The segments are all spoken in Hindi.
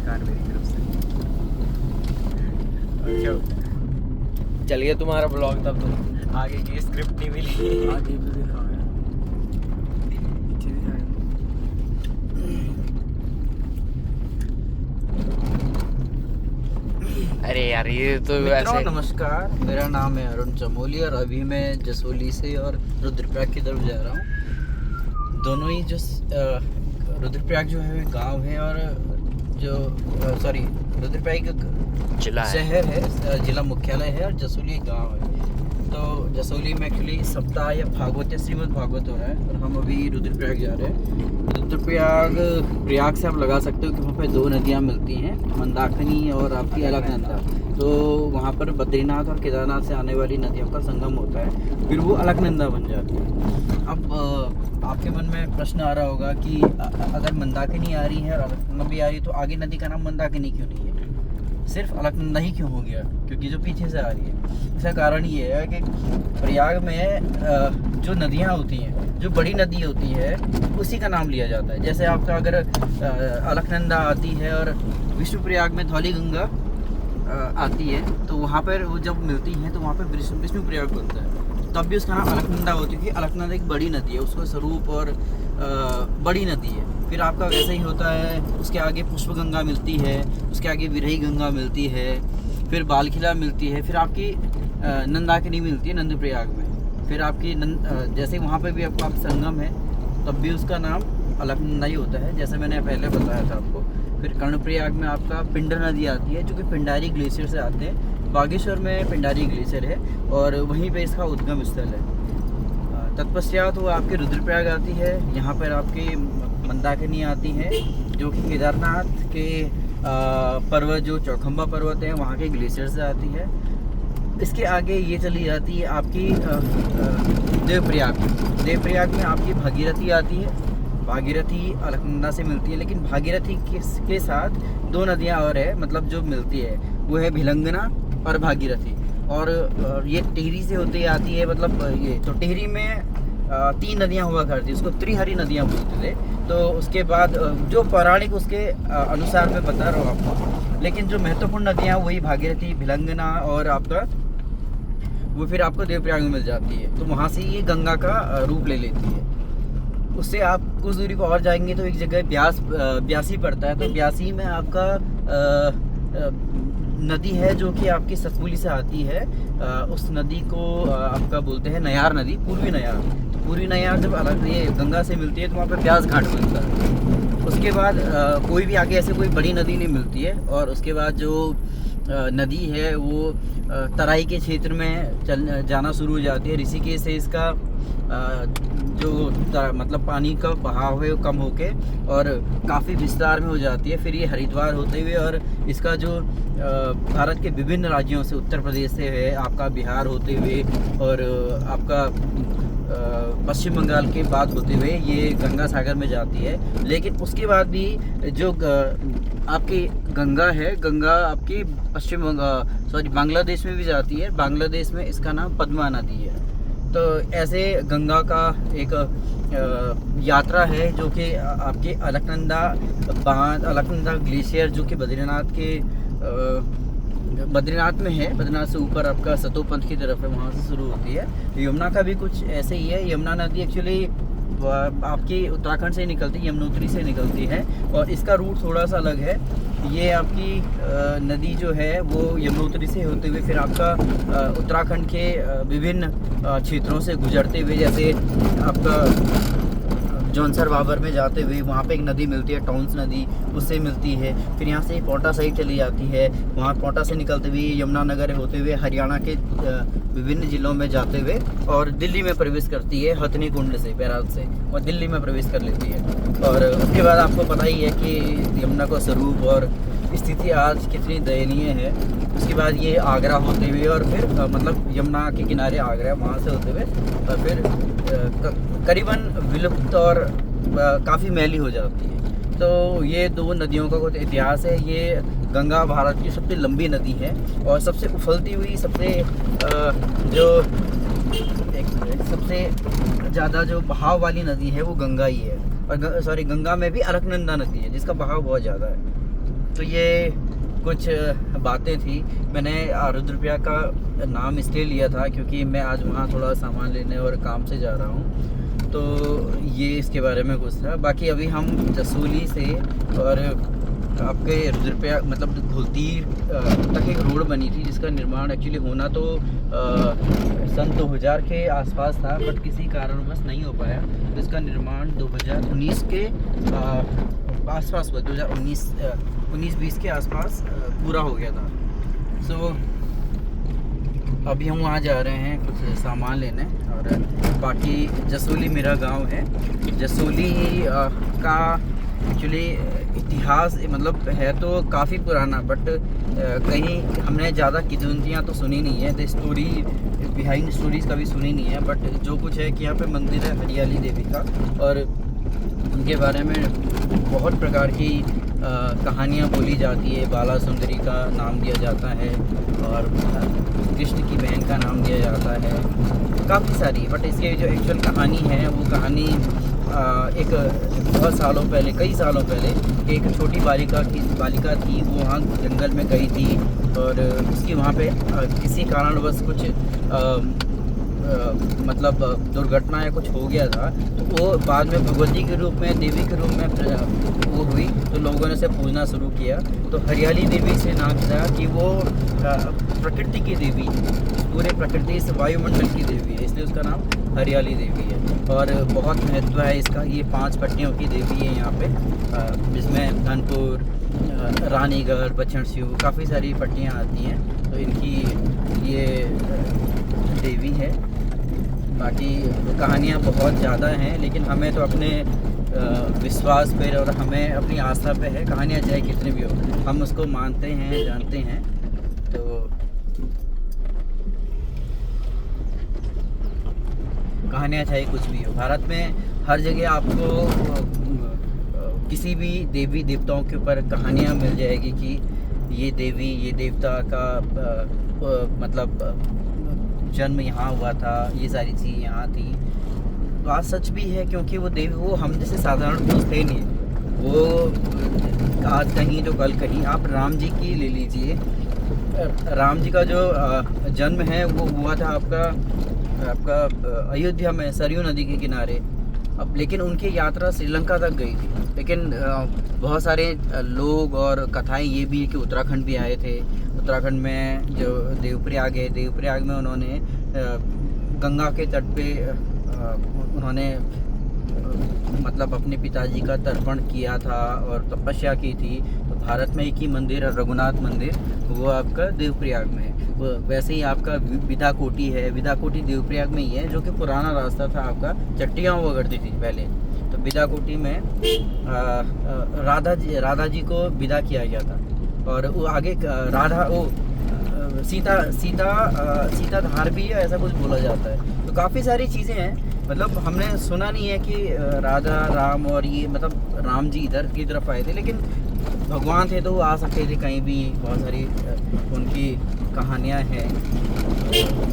नमस्कार मेरी तरफ से। और क्या चलिए तुम्हारा ब्लॉग तब तो आगे की स्क्रिप्ट नहीं मिली। आगे भी दिखाओगे, पीछे दिखाएंगे। अरे यार ये तो मित्रों वैसे नमस्कार, मेरा नाम है अरुण चमोली और अभी मैं जसोली से और रुद्रप्रयाग की तरफ जा रहा हूँ। दोनों ही जो रुद्रप्रयाग जो है गांव है और जो रुद्रप्रयाग जिला है। शहर है, जिला मुख्यालय है और जसोली गांव है। तो जसोली में एक्चुअली सप्ताह या भागवत या श्रीमद् भागवत हो रहा है और हम अभी रुद्रप्रयाग जा रहे हैं। प्रयाग से आप लगा सकते हो कि वहाँ पे दो नदियाँ मिलती हैं, मंदाकिनी और आपकी अलकनंदा। तो वहाँ पर बद्रीनाथ और केदारनाथ से आने वाली नदियों का संगम होता है, फिर वो अलकनंदा बन जाती है। अब आपके मन में प्रश्न आ रहा होगा कि अगर मंदाकिनी आ रही है और अलकनंदा भी आ रही है तो आगे नदी का नाम मंदाकिनी क्यों नहीं है, सिर्फ अलकनंदा ही क्यों हो गया? क्योंकि जो पीछे से आ रही है। इसका कारण ये है कि प्रयाग में जो नदियाँ होती हैं, जो बड़ी नदी होती है उसी का नाम लिया जाता है। जैसे आपका अगर अलकनंदा आती है और विष्णुप्रयाग में धौली गंगा आती है तो वहाँ पर वो जब मिलती हैं तो वहाँ पर विष्णुप्रयाग बनता है, तब भी उसका नाम अलकनंदा होती है क्योंकि अलकनंदा एक बड़ी नदी है, उसका स्वरूप और बड़ी नदी है। फिर आपका वैसे ही होता है, उसके आगे पुष्पगंगा मिलती है, उसके आगे विरही गंगा मिलती है, फिर बालखिला मिलती है, फिर आपकी नंदाकिनी मिलती है नंदप्रयाग में। फिर आपकी जैसे वहाँ पे भी आपका संगम है तब भी उसका नाम अलकनंदा ही होता है, जैसे मैंने पहले बताया था आपको। फिर कर्णप्रयाग में आपका पिंडर नदी आती है जो कि पिंडारी ग्लेशियर से आते हैं। बागेश्वर में पिंडारी ग्लेशियर है और वहीं पे इसका उद्गम स्थल है। तत्पश्चात वो आपके रुद्रप्रयाग आती है, यहाँ पर आपकी मंदाकिनी आती है जो कि केदारनाथ के पर्वत जो चौखंबा पर्वत है वहाँ के ग्लेशियर से आती है। इसके आगे ये चली जाती है आपकी देवप्रयाग में आपकी भागीरथी आती है। भागीरथी अलकनंदा से मिलती है, लेकिन भागीरथी के साथ दो नदियाँ और है, मतलब जो मिलती है वो है भिलंगना और भागीरथी। और ये टिहरी से होती आती है, मतलब ये तो टिहरी में तीन नदियाँ हुआ करती, उसको त्रिहरी नदियाँ बोलते थे। तो उसके बाद जो पौराणिक उसके अनुसार मैं बता रहा हूँ आपको, लेकिन जो महत्वपूर्ण नदियाँ वही भागीरथी, भिलंगना और आपका वो फिर आपको देवप्रयाग में मिल जाती है। तो वहाँ से ये गंगा का रूप ले लेती है। उससे आप कुछ दूरी को और जाएंगे तो एक जगह ब्यासी पड़ता है। तो ब्यासी में आपका नदी है जो कि आपकी सतपुली से आती है। उस नदी को आपका बोलते हैं नयार नदी, पूर्वी नयार। तो पूर्वी नयार जब अलग ये गंगा से मिलती है तो वहाँ पे ब्यास घाट मिलता है। उसके बाद कोई भी आगे ऐसे कोई बड़ी नदी नहीं मिलती है। और उसके बाद जो नदी है वो तराई के क्षेत्र में जाना शुरू हो जाती है। ऋषिकेश से इसका मतलब पानी का बहाव है वो कम होके और काफ़ी विस्तार में हो जाती है। फिर ये हरिद्वार होते हुए और इसका जो भारत के विभिन्न राज्यों से, उत्तर प्रदेश से है, आपका बिहार होते हुए और आपका पश्चिम बंगाल के बाद होते हुए ये गंगा सागर में जाती है। लेकिन उसके बाद भी जो आपकी गंगा है, गंगा आपकी बांग्लादेश में भी जाती है। बांग्लादेश में इसका नाम पद्मा नदी है। तो ऐसे गंगा का एक यात्रा है जो कि आपके अलकनंदा ग्लेशियर जो कि बद्रीनाथ में है, बद्रीनाथ से ऊपर आपका सतोपंथ की तरफ है, वहाँ से शुरू होती है। यमुना का भी कुछ ऐसे ही है। यमुना नदी एक्चुअली आपकी उत्तराखंड से निकलती है, यमुनोत्री से निकलती है और इसका रूट थोड़ा सा अलग है। ये आपकी नदी जो है वो यमुनोत्री से होते हुए फिर आपका उत्तराखंड के विभिन्न क्षेत्रों से गुजरते हुए, जैसे आपका जौनसर बाबर में जाते हुए वहाँ पे एक नदी मिलती है, टॉन्स नदी, उससे मिलती है। फिर यहाँ से पोंटा साइड चली जाती है, वहाँ पोंटा से निकलते हुए यमुनानगर होते हुए हरियाणा के विभिन्न जिलों में जाते हुए और दिल्ली में प्रवेश करती है हथनी कुंड से, बैराज से, और दिल्ली में प्रवेश कर लेती है। और उसके बाद आपको पता ही है कि यमुना का स्वरूप और स्थिति आज कितनी दयनीय है। उसके बाद ये आगरा होते हुए और फिर मतलब यमुना के किनारे आगरा, वहाँ से होते हुए और फिर करीबन विलुप्त और काफ़ी मैली हो जाती है। तो ये दो नदियों का कुछ इतिहास है। ये गंगा भारत की सबसे लंबी नदी है और सबसे उफलती हुई, सबसे ज़्यादा जो बहाव वाली नदी है वो गंगा ही है। और गंगा में भी अलकनंदा नदी है जिसका बहाव बहुत ज़्यादा है। तो ये कुछ बातें थी। मैंने रुद्रप्रयाग का नाम इसलिए लिया था क्योंकि मैं आज वहाँ थोड़ा सामान लेने और काम से जा रहा हूँ, तो ये इसके बारे में कुछ था। बाकी अभी हम जसोली से और आपके रुद्रप्रयाग मतलब घुलतीर तक एक रोड बनी थी जिसका निर्माण एक्चुअली होना तो सन 2000 के आसपास था, बट किसी कारणवश नहीं हो पाया। तो इसका निर्माण 2019 के आसपास हुआ, 2019-20 के आसपास पूरा हो गया था। सो अभी हम वहाँ जा रहे हैं कुछ सामान लेने, और बाकी जसोली मेरा गांव है। जसोली का एक्चुअली इतिहास मतलब है तो काफ़ी पुराना, बट कहीं हमने ज़्यादा किदवंतियाँ तो सुनी नहीं है, तो स्टोरी बिहाइंड स्टोरीज़ कभी सुनी नहीं है। बट जो कुछ है कि यहाँ पे मंदिर है हरियाली देवी का, और उनके बारे में बहुत प्रकार की कहानियाँ बोली जाती है। बाला सुंदरी का नाम दिया जाता है और कृष्ण की बहन का नाम दिया जाता है, काफ़ी सारी। बट इसकी जो एक्चुअल कहानी है वो कहानी एक बहुत सालों पहले, कई सालों पहले एक छोटी बालिका थी, वो वहाँ जंगल में गई थी और उसकी वहाँ पे किसी कारणवश कुछ मतलब दुर्घटना या कुछ हो गया था। तो वो बाद में भगवती के रूप में, देवी के रूप में वो हुई, तो लोगों ने उसे पूजना शुरू किया। तो हरियाली देवी से नाम था कि वो प्रकृति की देवी, पूरे प्रकृति से वायुमंडल की देवी है, इसलिए उसका नाम हरियाली देवी है। और बहुत महत्व है इसका। ये 5 पट्टियों की देवी है यहाँ पे, जिसमें धनपुर, रानीगढ़, बछड़ शिव, काफ़ी सारी पट्टियाँ आती हैं। तो इनकी ये देवी है। बाकी कहानियाँ बहुत ज़्यादा हैं, लेकिन हमें तो अपने विश्वास पे और हमें अपनी आस्था पे है। कहानियाँ चाहे कितनी भी हो, हम उसको मानते हैं, जानते हैं। तो कहानियाँ चाहे कुछ भी हो, भारत में हर जगह आपको किसी भी देवी देवताओं के ऊपर कहानियाँ मिल जाएगी कि ये देवी, ये देवता का मतलब जन्म यहाँ हुआ था, ये सारी चीज़ यहाँ थी। बात सच भी है, क्योंकि वो देवी वो हम जैसे साधारण पुरुष थे नहीं। वो आज कहीं तो कल कहीं। आप राम जी की ले लीजिए, राम जी का जो जन्म है वो हुआ था आपका अयोध्या में, सरयू नदी के किनारे। अब लेकिन उनकी यात्रा श्रीलंका तक गई थी। लेकिन बहुत सारे लोग और कथाएं ये भी है कि उत्तराखंड भी आए थे। उत्तराखंड में जो देवप्रयाग है, देवप्रयाग में उन्होंने गंगा के तट पे उन्होंने मतलब अपने पिताजी का तर्पण किया था और तपस्या की थी। तो भारत में एक ही मंदिर है, रघुनाथ मंदिर, वो आपका देवप्रयाग में है। वो वैसे ही आपका विदाकोटी है, विदाकोटी देवप्रयाग में ही है, जो कि पुराना रास्ता था आपका, चट्टियाँ हुआ करती थी पहले। तो विदाकोटी में राधा जी को विदा किया गया था, और वो आगे सीता धार भी है, ऐसा कुछ बोला जाता है। तो काफ़ी सारी चीज़ें हैं। मतलब हमने सुना नहीं है कि राधा, राम और ये मतलब राम जी इधर की तरफ आए थे, लेकिन भगवान थे तो वो आ सकते थे कहीं भी। बहुत सारी उनकी कहानियाँ हैं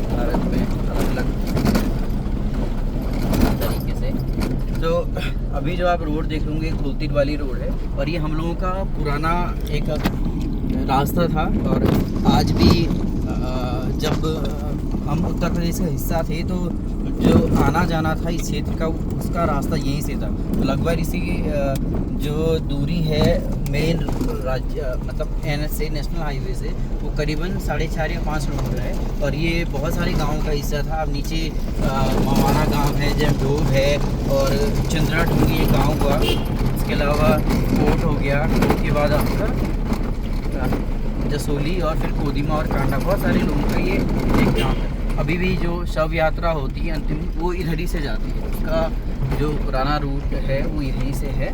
भारत में अलग अलग तरीके से। तो अभी जो आप रोड देख लोगे, घुलतीर वाली रोड है, और ये हम लोगों का पुराना एक रास्ता था। और आज भी जब हम उत्तर प्रदेश का हिस्सा थे तो जो आना जाना था इस क्षेत्र का, उसका रास्ता यहीं से था। तो लगभग इसी जो दूरी है मेन राज्य मतलब NH से, नेशनल हाईवे से, वो करीबन 4.5 या 5 किलोमीटर है। और ये बहुत सारे गाँवों का हिस्सा था। अब नीचे मवाना गांव है, जमडोब है, और चंद्रा ढूंगी एक गाँव हुआ। इसके अलावा कोट हो गया, कोट के बाद आपका जसोली, और फिर कोदिमा और कांडा। बहुत सारे लोगों का ये एक गाँव है। अभी भी जो शव यात्रा होती है अंतिम, वो इधर ही से जाती है। उसका जो पुराना रूट है वो यहीं से है।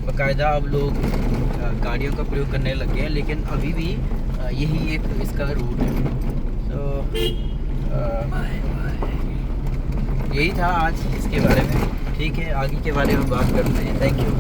बाकायदा अब लोग गाड़ियों का प्रयोग करने लग गए हैं, लेकिन अभी भी यही एक इसका रूट है। तो यही था आज इसके बारे में। ठीक है, आगे के बारे में बात करते हैं। Thank you.